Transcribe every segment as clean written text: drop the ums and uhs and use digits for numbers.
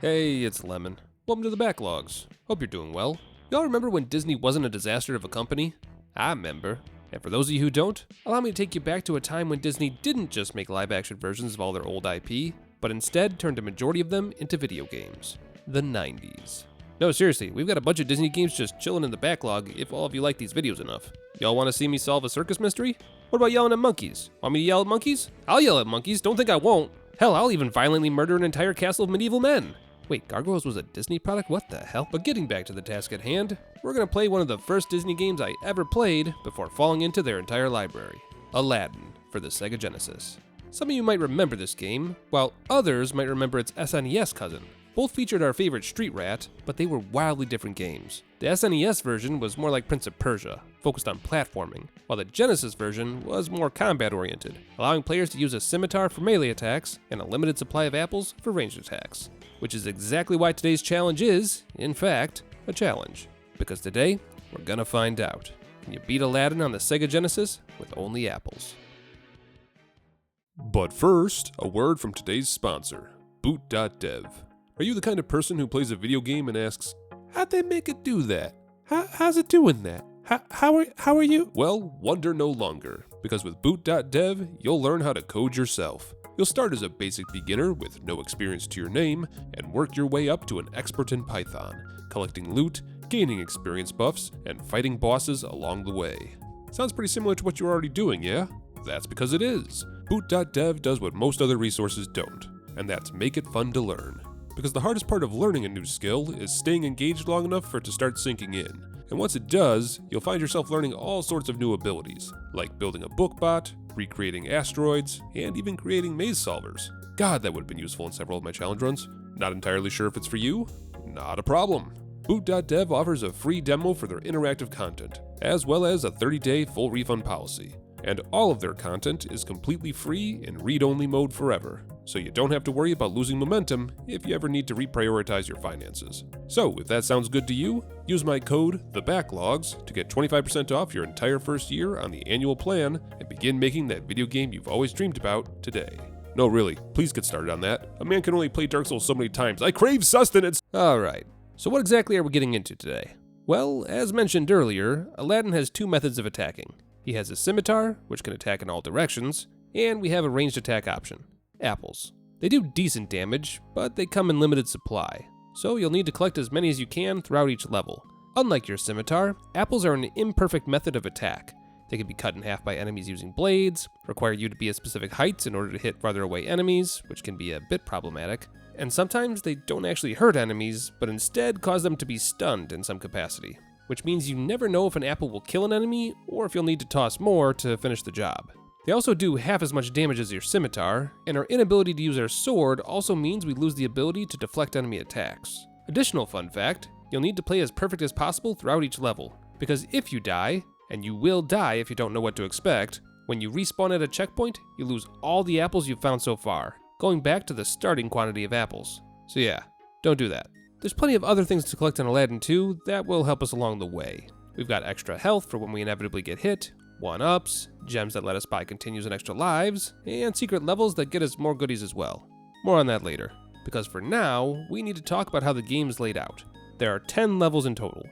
Hey, it's Lemon. Welcome to the Backlogs. Hope you're doing well. Y'all remember when Disney wasn't a disaster of a company? I remember. And for those of you who don't, allow me to take you back to a time when Disney didn't just make live-action versions of all their old IP, but instead turned a majority of them into video games. The 90s. No, seriously, we've got a bunch of Disney games just chilling in the backlog if all of you like these videos enough. Y'all want to see me solve a circus mystery? What about yelling at monkeys? Want me to yell at monkeys? I'll yell at monkeys, don't think I won't. Hell, I'll even violently murder an entire castle of medieval men. Wait, Gargoyles was a Disney product? What the hell? But getting back to the task at hand, we're gonna play one of the first Disney games I ever played before falling into their entire library. Aladdin for the Sega Genesis. Some of you might remember this game, while others might remember its SNES cousin. Both featured our favorite Street Rat, but they were wildly different games. The SNES version was more like Prince of Persia, focused on platforming, while the Genesis version was more combat-oriented, allowing players to use a scimitar for melee attacks and a limited supply of apples for ranged attacks. Which is exactly why today's challenge is, in fact, a challenge. Because today, we're gonna find out. Can you beat Aladdin on the Sega Genesis with only apples? But first, a word from today's sponsor, Boot.dev. Are you the kind of person who plays a video game and asks, how'd they make it do that? How's it doing that? How are you? Well, wonder no longer, because with Boot.dev, you'll learn how to code yourself. You'll start as a basic beginner with no experience to your name, and work your way up to an expert in Python, collecting loot, gaining experience buffs, and fighting bosses along the way. Sounds pretty similar to what you're already doing, yeah? That's because it is. Boot.dev does what most other resources don't, and that's make it fun to learn. Because the hardest part of learning a new skill is staying engaged long enough for it to start sinking in. And once it does, you'll find yourself learning all sorts of new abilities, like building a book bot, recreating asteroids, and even creating maze solvers. God, that would have been useful in several of my challenge runs. Not entirely sure if it's for you? Not a problem. Boot.dev offers a free demo for their interactive content, as well as a 30-day full refund policy. And all of their content is completely free in read-only mode forever, so you don't have to worry about losing momentum if you ever need to reprioritize your finances. So, if that sounds good to you, use my code, THEBACKLOGS, to get 25% off your entire first year on the annual plan and begin making that video game you've always dreamed about today. No, really, please get started on that. A man can only play Dark Souls so many times. I crave sustenance! Alright, so what exactly are we getting into today? Well, as mentioned earlier, Aladdin has two methods of attacking. He has a scimitar, which can attack in all directions, and we have a ranged attack option, apples. They do decent damage, but they come in limited supply, so you'll need to collect as many as you can throughout each level. Unlike your scimitar, apples are an imperfect method of attack. They can be cut in half by enemies using blades, require you to be at specific heights in order to hit farther away enemies, which can be a bit problematic, and sometimes they don't actually hurt enemies, but instead cause them to be stunned in some capacity, which means you never know if an apple will kill an enemy or if you'll need to toss more to finish the job. They also do half as much damage as your scimitar, and our inability to use our sword also means we lose the ability to deflect enemy attacks. Additional fun fact, you'll need to play as perfect as possible throughout each level, because if you die, and you will die if you don't know what to expect, when you respawn at a checkpoint, you lose all the apples you've found so far, going back to the starting quantity of apples. So yeah, don't do that. There's plenty of other things to collect in Aladdin 2 that will help us along the way. We've got extra health for when we inevitably get hit, 1-ups, gems that let us buy continues and extra lives, and secret levels that get us more goodies as well. More on that later, because for now, we need to talk about how the game's laid out. There are 10 levels in total.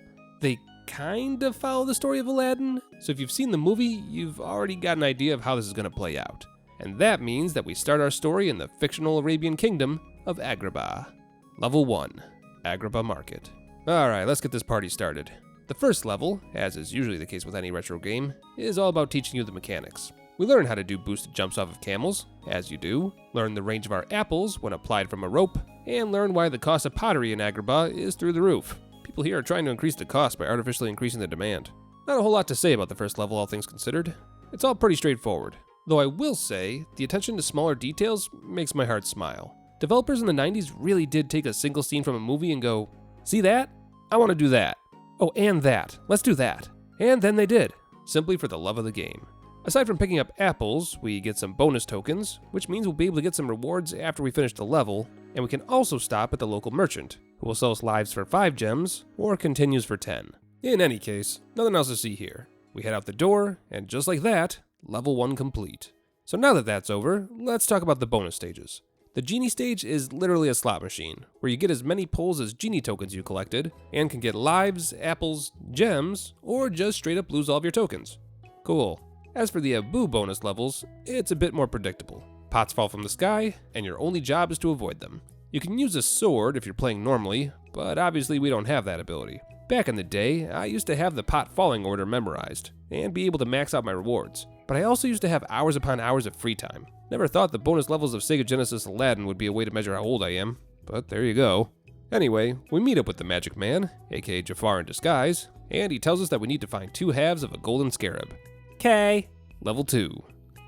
They kind of follow the story of Aladdin, so if you've seen the movie, you've already got an idea of how this is going to play out. And that means that we start our story in the fictional Arabian kingdom of Agrabah. Level 1. Agrabah Market. Alright, let's get this party started. The first level, as is usually the case with any retro game, is all about teaching you the mechanics. We learn how to do boosted jumps off of camels, as you do, learn the range of our apples when applied from a rope, and learn why the cost of pottery in Agrabah is through the roof. People here are trying to increase the cost by artificially increasing the demand. Not a whole lot to say about the first level, all things considered. It's all pretty straightforward. Though I will say, the attention to smaller details makes my heart smile. Developers in the 90s really did take a single scene from a movie and go, see that? I want to do that. Oh, and that. Let's do that. And then they did, simply for the love of the game. Aside from picking up apples, we get some bonus tokens, which means we'll be able to get some rewards after we finish the level, and we can also stop at the local merchant, who will sell us lives for 5 gems, or continues for 10. In any case, nothing else to see here. We head out the door, and just like that, level 1 complete. So now that that's over, let's talk about the bonus stages. The Genie stage is literally a slot machine, where you get as many pulls as Genie tokens you collected, and can get lives, apples, gems, or just straight up lose all of your tokens. Cool. As for the Abu bonus levels, it's a bit more predictable. Pots fall from the sky, and your only job is to avoid them. You can use a sword if you're playing normally, but obviously we don't have that ability. Back in the day, I used to have the pot falling order memorized, and be able to max out my rewards. But I also used to have hours upon hours of free time. Never thought the bonus levels of Sega Genesis Aladdin would be a way to measure how old I am, but there you go. Anyway, we meet up with the Magic Man, aka Jafar in disguise, and he tells us that we need to find 2 halves of a golden scarab. K. Level 2.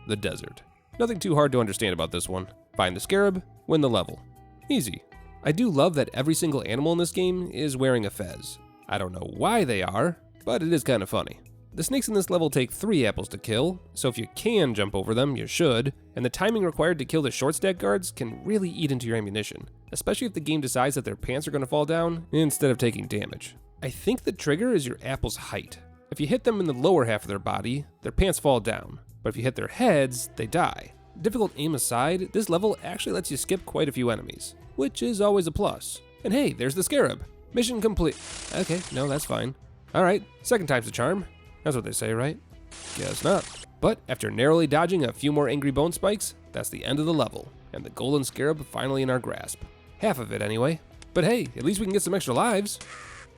The desert. Nothing too hard to understand about this one. Find the scarab, win the level. Easy. I do love that every single animal in this game is wearing a fez. I don't know why they are, but it is kind of funny. The snakes in this level take 3 apples to kill, so if you can jump over them, you should, and the timing required to kill the short stack guards can really eat into your ammunition, especially if the game decides that their pants are going to fall down instead of taking damage. I think the trigger is your apple's height. If you hit them in the lower half of their body, their pants fall down, but if you hit their heads, they die. Difficult aim aside, this level actually lets you skip quite a few enemies, which is always a plus. And hey, there's the scarab. Mission complete. Okay, no, that's fine. Alright, second time's the charm. That's what they say, right? Guess not. But after narrowly dodging a few more angry bone spikes, that's the end of the level, and the golden scarab finally in our grasp. Half of it anyway. But hey, at least we can get some extra lives.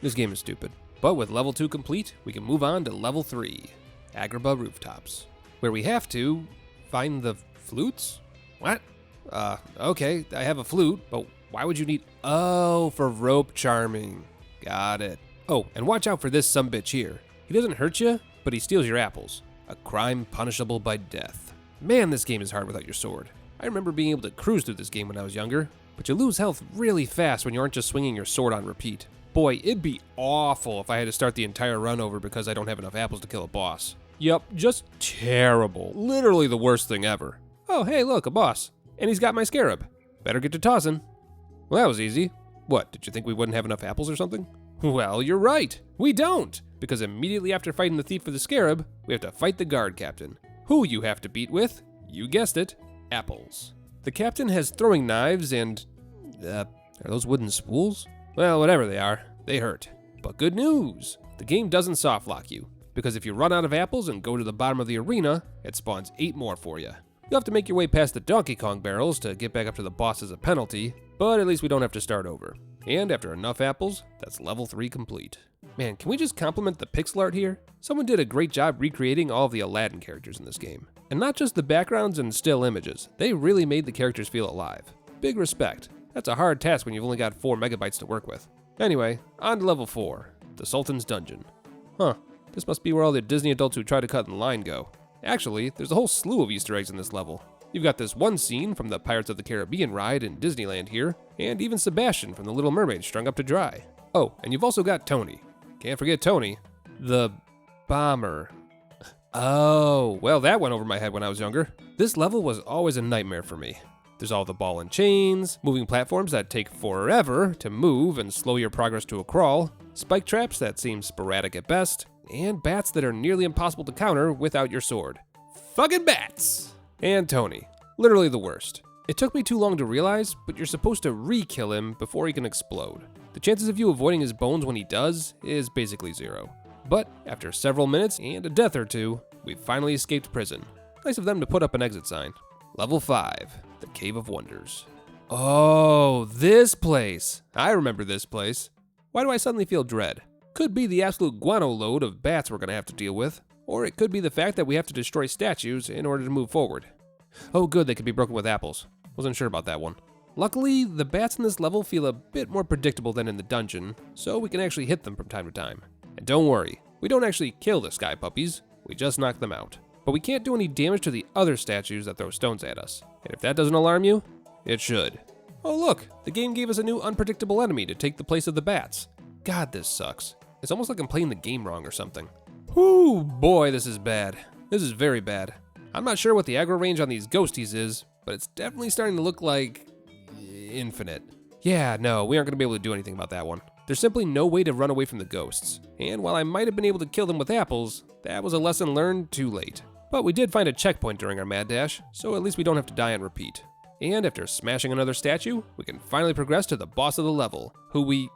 This game is stupid. But with level 2 complete, we can move on to level 3, Agrabah Rooftops, where we have to find the flutes? What? Okay, I have a flute, but why would you need... Oh, for rope charming. Got it. Oh, and watch out for this sumbitch here. He doesn't hurt you, but he steals your apples. A crime punishable by death. Man, this game is hard without your sword. I remember being able to cruise through this game when I was younger, but you lose health really fast when you aren't just swinging your sword on repeat. Boy, it'd be awful if I had to start the entire run over because I don't have enough apples to kill a boss. Yup, just terrible. Literally the worst thing ever. Oh, hey, look, a boss. And he's got my scarab. Better get to tossing. Well, that was easy. What, did you think we wouldn't have enough apples or something? Well, you're right. We don't. Because immediately after fighting the thief for the scarab, we have to fight the guard captain. Who you have to beat with, you guessed it, apples. The captain has throwing knives and... are those wooden spools? Well, whatever they are, they hurt. But good news, the game doesn't soft lock you. Because if you run out of apples and go to the bottom of the arena, it spawns 8 more for you. You'll have to make your way past the Donkey Kong barrels to get back up to the boss as a penalty, but at least we don't have to start over. And after enough apples, that's level 3 complete. Man, can we just compliment the pixel art here? Someone did a great job recreating all of the Aladdin characters in this game. And not just the backgrounds and still images, they really made the characters feel alive. Big respect. That's a hard task when you've only got 4 megabytes to work with. Anyway, on to level 4, the Sultan's Dungeon. Huh, this must be where all the Disney adults who try to cut in line go. Actually, there's a whole slew of Easter eggs in this level. You've got this one scene from the Pirates of the Caribbean ride in Disneyland here, and even Sebastian from The Little Mermaid strung up to dry. Oh, and you've also got Tony. Can't forget Tony, the bomber. Oh, well that went over my head when I was younger. This level was always a nightmare for me. There's all the ball and chains, moving platforms that take forever to move and slow your progress to a crawl, spike traps that seem sporadic at best, and bats that are nearly impossible to counter without your sword. Fucking bats! And Tony, literally the worst. It took me too long to realize, but you're supposed to re-kill him before he can explode. The chances of you avoiding his bones when he does is basically 0. But after several minutes and a death or 2, we've finally escaped prison. Nice of them to put up an exit sign. Level 5, the Cave of Wonders. Oh, this place. I remember this place. Why do I suddenly feel dread? Could be the absolute guano load of bats we're gonna have to deal with, or it could be the fact that we have to destroy statues in order to move forward. Oh good, they could be broken with apples. Wasn't sure about that one. Luckily, the bats in this level feel a bit more predictable than in the dungeon, so we can actually hit them from time to time. And don't worry, we don't actually kill the sky puppies, we just knock them out. But we can't do any damage to the other statues that throw stones at us. And if that doesn't alarm you, it should. Oh look, the game gave us a new unpredictable enemy to take the place of the bats. God, this sucks. It's almost like I'm playing the game wrong or something. Whew, boy, this is bad. This is very bad. I'm not sure what the aggro range on these ghosties is, but it's definitely starting to look like... infinite. Yeah, no, we aren't going to be able to do anything about that one. There's simply no way to run away from the ghosts. And while I might have been able to kill them with apples, that was a lesson learned too late. But we did find a checkpoint during our mad dash, so at least we don't have to die and repeat. And after smashing another statue, we can finally progress to the boss of the level, who we...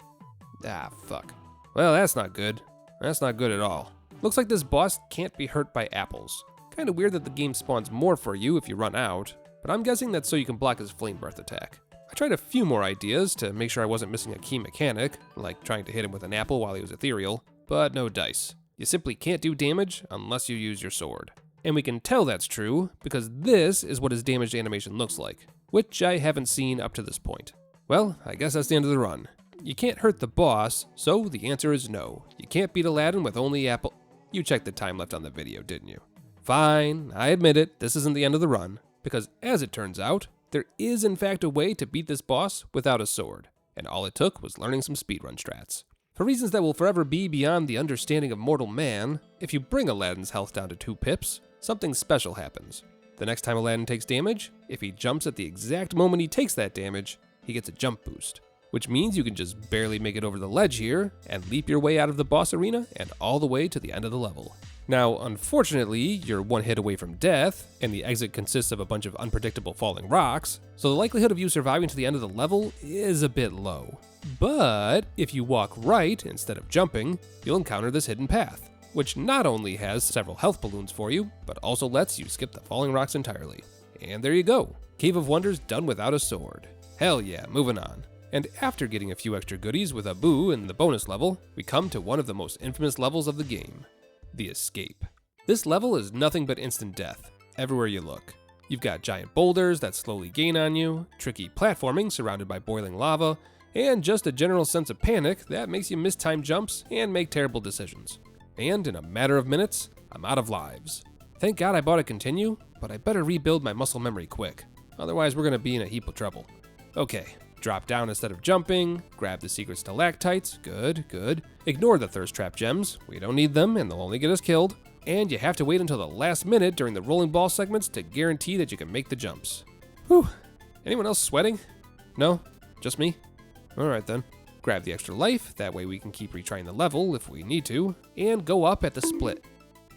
fuck. Well, that's not good. That's not good at all. Looks like this boss can't be hurt by apples. Kinda weird that the game spawns more for you if you run out, but I'm guessing that's so you can block his flame breath attack. I tried a few more ideas to make sure I wasn't missing a key mechanic, like trying to hit him with an apple while he was ethereal, but no dice. You simply can't do damage unless you use your sword. And we can tell that's true because this is what his damage animation looks like, which I haven't seen up to this point. Well, I guess that's the end of the run. You can't hurt the boss, so the answer is no. You can't beat Aladdin with only apple... You checked the time left on the video, didn't you? Fine, I admit it, this isn't the end of the run, because as it turns out, there is in fact a way to beat this boss without a sword, and all it took was learning some speedrun strats. For reasons that will forever be beyond the understanding of mortal man, if you bring Aladdin's health down to 2 pips, something special happens. The next time Aladdin takes damage, if he jumps at the exact moment he takes that damage, he gets a jump boost, which means you can just barely make it over the ledge here and leap your way out of the boss arena and all the way to the end of the level. Now, unfortunately, you're 1 hit away from death, and the exit consists of a bunch of unpredictable falling rocks, so the likelihood of you surviving to the end of the level is a bit low. But if you walk right instead of jumping, you'll encounter this hidden path, which not only has several health balloons for you, but also lets you skip the falling rocks entirely. And there you go, Cave of Wonders done without a sword. Hell yeah, moving on. And after getting a few extra goodies with Abu in the bonus level, we come to one of the most infamous levels of the game. The Escape. This level is nothing but instant death, everywhere you look. You've got giant boulders that slowly gain on you, tricky platforming surrounded by boiling lava, and just a general sense of panic that makes you miss time jumps and make terrible decisions. And in a matter of minutes, I'm out of lives. Thank God I bought a continue, but I better rebuild my muscle memory quick, otherwise we're gonna be in a heap of trouble. Okay. Drop down instead of jumping, grab the secret stalactites, good. Ignore the thirst trap gems, we don't need them and they'll only get us killed. And you have to wait until the last minute during the rolling ball segments to guarantee that you can make the jumps. Whew, anyone else sweating? No? Just me? Alright then. Grab the extra life, that way we can keep retrying the level if we need to, and go up at the split.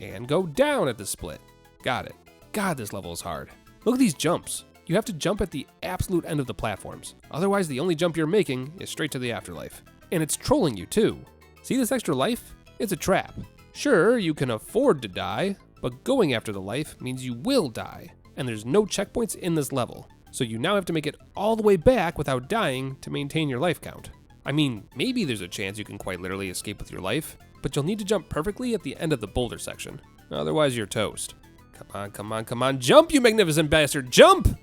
And go down at the split. Got it. God, this level is hard. Look at these jumps. You have to jump at the absolute end of the platforms. Otherwise, the only jump you're making is straight to the afterlife. And it's trolling you too. See this extra life? It's a trap. Sure, you can afford to die, but going after the life means you will die. And there's no checkpoints in this level. So you now have to make it all the way back without dying to maintain your life count. I mean, maybe there's a chance you can quite literally escape with your life, but you'll need to jump perfectly at the end of the boulder section. Otherwise, you're toast. Come on, jump, you magnificent bastard, jump!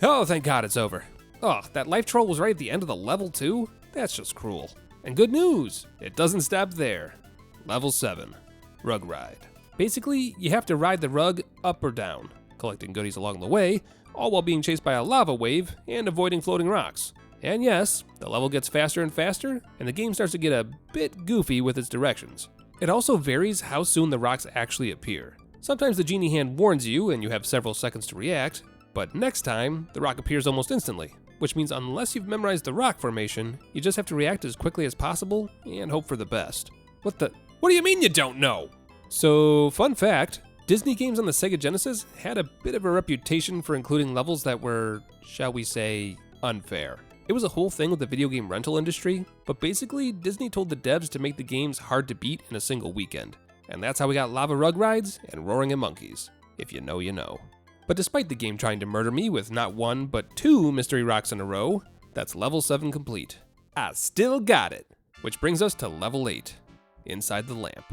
Oh, thank God it's over. Oh, that life troll was right at the end of the level too? That's just cruel. And good news, it doesn't stop there. Level 7, Rug Ride. Basically, you have to ride the rug up or down, collecting goodies along the way, all while being chased by a lava wave and avoiding floating rocks. And yes, the level gets faster and faster, and the game starts to get a bit goofy with its directions. It also varies how soon the rocks actually appear. Sometimes the genie hand warns you and you have several seconds to react, but next time, the rock appears almost instantly, which means unless you've memorized the rock formation, you just have to react as quickly as possible and hope for the best. What do you mean you don't know? So, fun fact, Disney games on the Sega Genesis had a bit of a reputation for including levels that were, shall we say, unfair. It was a whole thing with the video game rental industry, but basically Disney told the devs to make the games hard to beat in a single weekend. And that's how we got Lava Rug Rides and Roaring at Monkeys. If you know, you know. But despite the game trying to murder me with not 1, but 2 mystery rocks in a row, that's level 7 complete. I still got it! Which brings us to level 8, Inside the Lamp.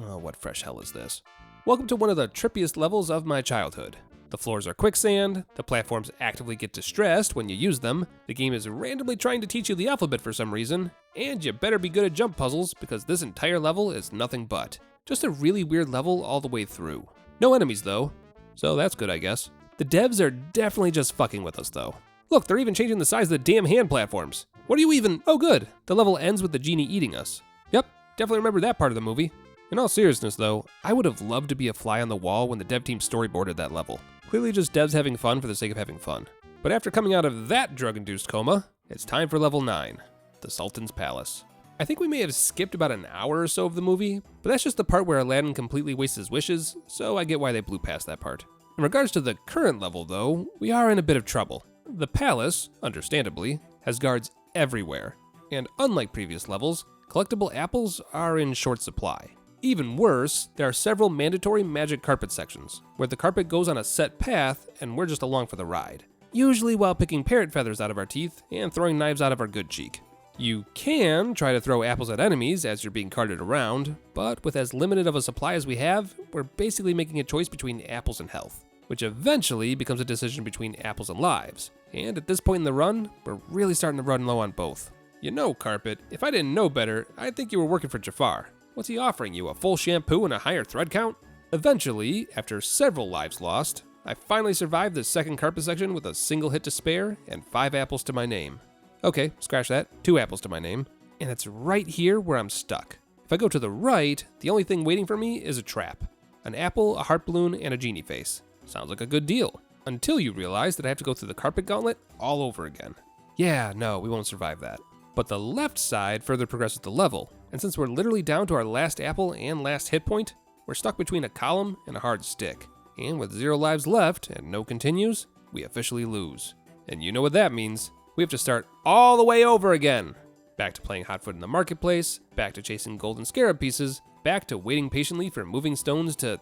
Oh, what fresh hell is this? Welcome to one of the trippiest levels of my childhood. The floors are quicksand, the platforms actively get distressed when you use them, the game is randomly trying to teach you the alphabet for some reason, and you better be good at jump puzzles because this entire level is nothing but. Just a really weird level all the way through. No enemies though. So that's good, I guess. The devs are definitely just fucking with us, though. Look, they're even changing the size of the damn hand platforms. What are you even... Oh, good. The level ends with the genie eating us. Yep, definitely remember that part of the movie. In all seriousness, though, I would have loved to be a fly on the wall when the dev team storyboarded that level. Clearly just devs having fun for the sake of having fun. But after coming out of that drug-induced coma, it's time for level 9, the Sultan's Palace. I think we may have skipped about an hour or so of the movie, but that's just the part where Aladdin completely wastes his wishes, so I get why they blew past that part. In regards to the current level though, we are in a bit of trouble. The palace, understandably, has guards everywhere, and unlike previous levels, collectible apples are in short supply. Even worse, there are several mandatory magic carpet sections, where the carpet goes on a set path and we're just along for the ride. Usually while picking parrot feathers out of our teeth and throwing knives out of our good cheek. You can try to throw apples at enemies as you're being carted around, but with as limited of a supply as we have, we're basically making a choice between apples and health, which eventually becomes a decision between apples and lives. And at this point in the run, we're really starting to run low on both. You know, Carpet, if I didn't know better, I'd think you were working for Jafar. What's he offering you, a full shampoo and a higher thread count? Eventually, after several lives lost, I finally survived the second carpet section with a single hit to spare and 5 apples to my name. Okay, scratch that, 2 apples to my name. And it's right here where I'm stuck. If I go to the right, the only thing waiting for me is a trap. An apple, a heart balloon, and a genie face. Sounds like a good deal. Until you realize that I have to go through the carpet gauntlet all over again. Yeah, no, we won't survive that. But the left side further progresses the level, and since we're literally down to our last apple and last hit point, we're stuck between a column and a hard stick. And with 0 lives left and no continues, we officially lose. And you know what that means. We have to start all the way over again. Back to playing Hotfoot in the marketplace, back to chasing golden scarab pieces, back to waiting patiently for moving stones to,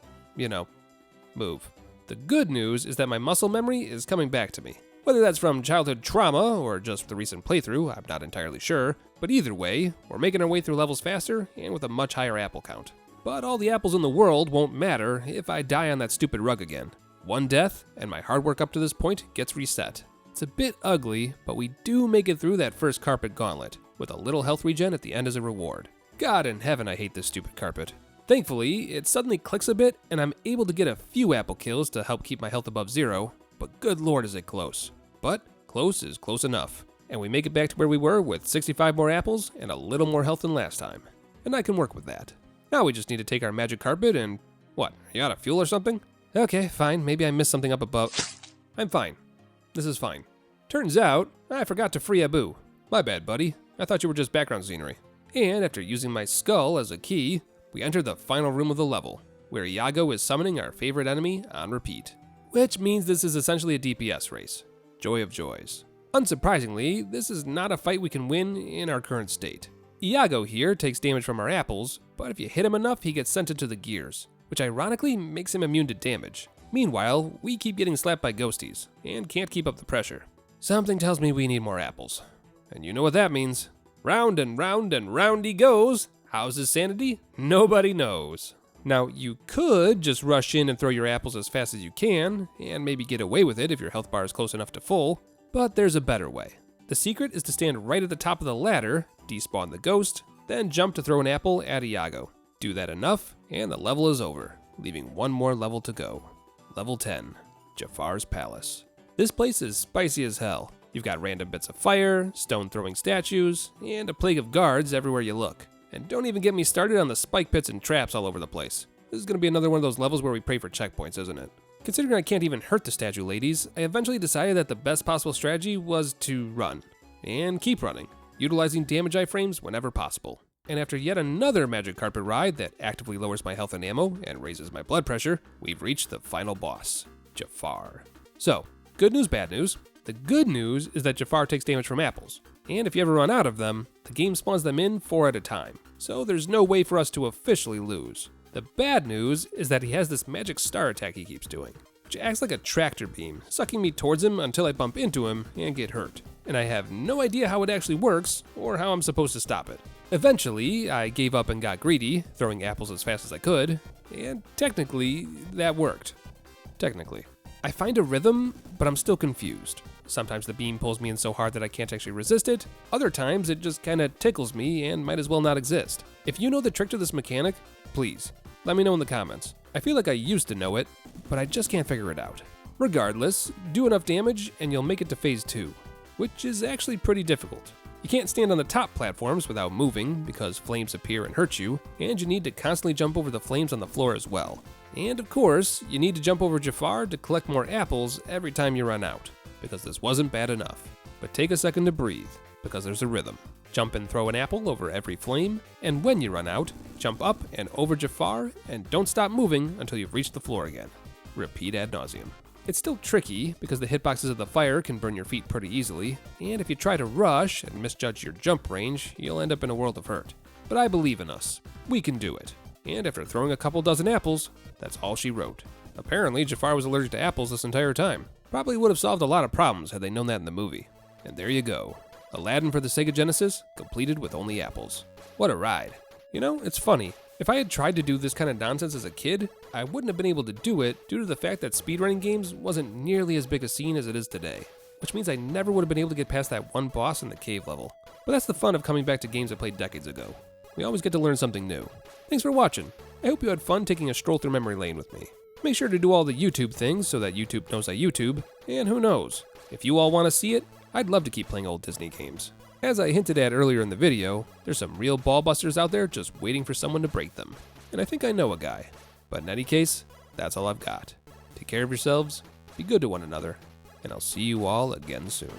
move. The good news is that my muscle memory is coming back to me. Whether that's from childhood trauma or just the recent playthrough, I'm not entirely sure, but either way, we're making our way through levels faster and with a much higher apple count. But all the apples in the world won't matter if I die on that stupid rug again. 1 death, and my hard work up to this point gets reset. It's a bit ugly, but we do make it through that first carpet gauntlet, with a little health regen at the end as a reward. God in heaven, I hate this stupid carpet. Thankfully, it suddenly clicks a bit, and I'm able to get a few apple kills to help keep my health above 0, but good lord is it close. But close is close enough, and we make it back to where we were with 65 more apples and a little more health than last time. And I can work with that. Now we just need to take our magic carpet and... What, you out of fuel or something? Okay, fine, maybe I missed something up above. I'm fine. This is fine. Turns out, I forgot to free Abu. My bad, buddy. I thought you were just background scenery. And after using my skull as a key, we enter the final room of the level, where Iago is summoning our favorite enemy on repeat. Which means this is essentially a DPS race. Joy of joys. Unsurprisingly, this is not a fight we can win in our current state. Iago here takes damage from our apples, but if you hit him enough, he gets sent into the gears, which ironically makes him immune to damage. Meanwhile, we keep getting slapped by ghosties, and can't keep up the pressure. Something tells me we need more apples. And you know what that means. Round and round and round he goes. How's his sanity? Nobody knows. Now, you could just rush in and throw your apples as fast as you can, and maybe get away with it if your health bar is close enough to full, but there's a better way. The secret is to stand right at the top of the ladder, despawn the ghost, then jump to throw an apple at Iago. Do that enough, and the level is over, leaving 1 more level to go. Level 10, Jafar's Palace. This place is spicy as hell. You've got random bits of fire, stone-throwing statues, and a plague of guards everywhere you look. And don't even get me started on the spike pits and traps all over the place. This is going to be another one of those levels where we pray for checkpoints, isn't it? Considering I can't even hurt the statue ladies, I eventually decided that the best possible strategy was to run. And keep running, utilizing damage iframes whenever possible. And after yet another magic carpet ride that actively lowers my health and ammo and raises my blood pressure, we've reached the final boss, Jafar. So, good news, bad news. The good news is that Jafar takes damage from apples, and if you ever run out of them, the game spawns them in 4 at a time, so there's no way for us to officially lose. The bad news is that he has this magic star attack he keeps doing, which acts like a tractor beam, sucking me towards him until I bump into him and get hurt. And I have no idea how it actually works, or how I'm supposed to stop it. Eventually, I gave up and got greedy, throwing apples as fast as I could, and technically, that worked. Technically. I find a rhythm, but I'm still confused. Sometimes the beam pulls me in so hard that I can't actually resist it. Other times it just kinda tickles me and might as well not exist. If you know the trick to this mechanic, please, let me know in the comments. I feel like I used to know it, but I just can't figure it out. Regardless, do enough damage and you'll make it to phase 2, which is actually pretty difficult. You can't stand on the top platforms without moving because flames appear and hurt you, and you need to constantly jump over the flames on the floor as well. And of course, you need to jump over Jafar to collect more apples every time you run out, because this wasn't bad enough. But take a second to breathe, because there's a rhythm. Jump and throw an apple over every flame, and when you run out, jump up and over Jafar, and don't stop moving until you've reached the floor again. Repeat ad nauseum. It's still tricky because the hitboxes of the fire can burn your feet pretty easily, and if you try to rush and misjudge your jump range, you'll end up in a world of hurt. But I believe in us. We can do it. And after throwing a couple dozen apples, that's all she wrote. Apparently, Jafar was allergic to apples this entire time. Probably would have solved a lot of problems had they known that in the movie. And there you go. Aladdin for the Sega Genesis, completed with only apples. What a ride. You know, it's funny. If I had tried to do this kind of nonsense as a kid, I wouldn't have been able to do it due to the fact that speedrunning games wasn't nearly as big a scene as it is today. Which means I never would have been able to get past that one boss in the cave level. But that's the fun of coming back to games I played decades ago. We always get to learn something new. Thanks for watching. I hope you had fun taking a stroll through memory lane with me. Make sure to do all the YouTube things so that YouTube knows I YouTube, and who knows, if you all want to see it, I'd love to keep playing old Disney games. As I hinted at earlier in the video, there's some real ball busters out there just waiting for someone to break them. And I think I know a guy. But in any case, that's all I've got. Take care of yourselves, be good to one another, and I'll see you all again soon.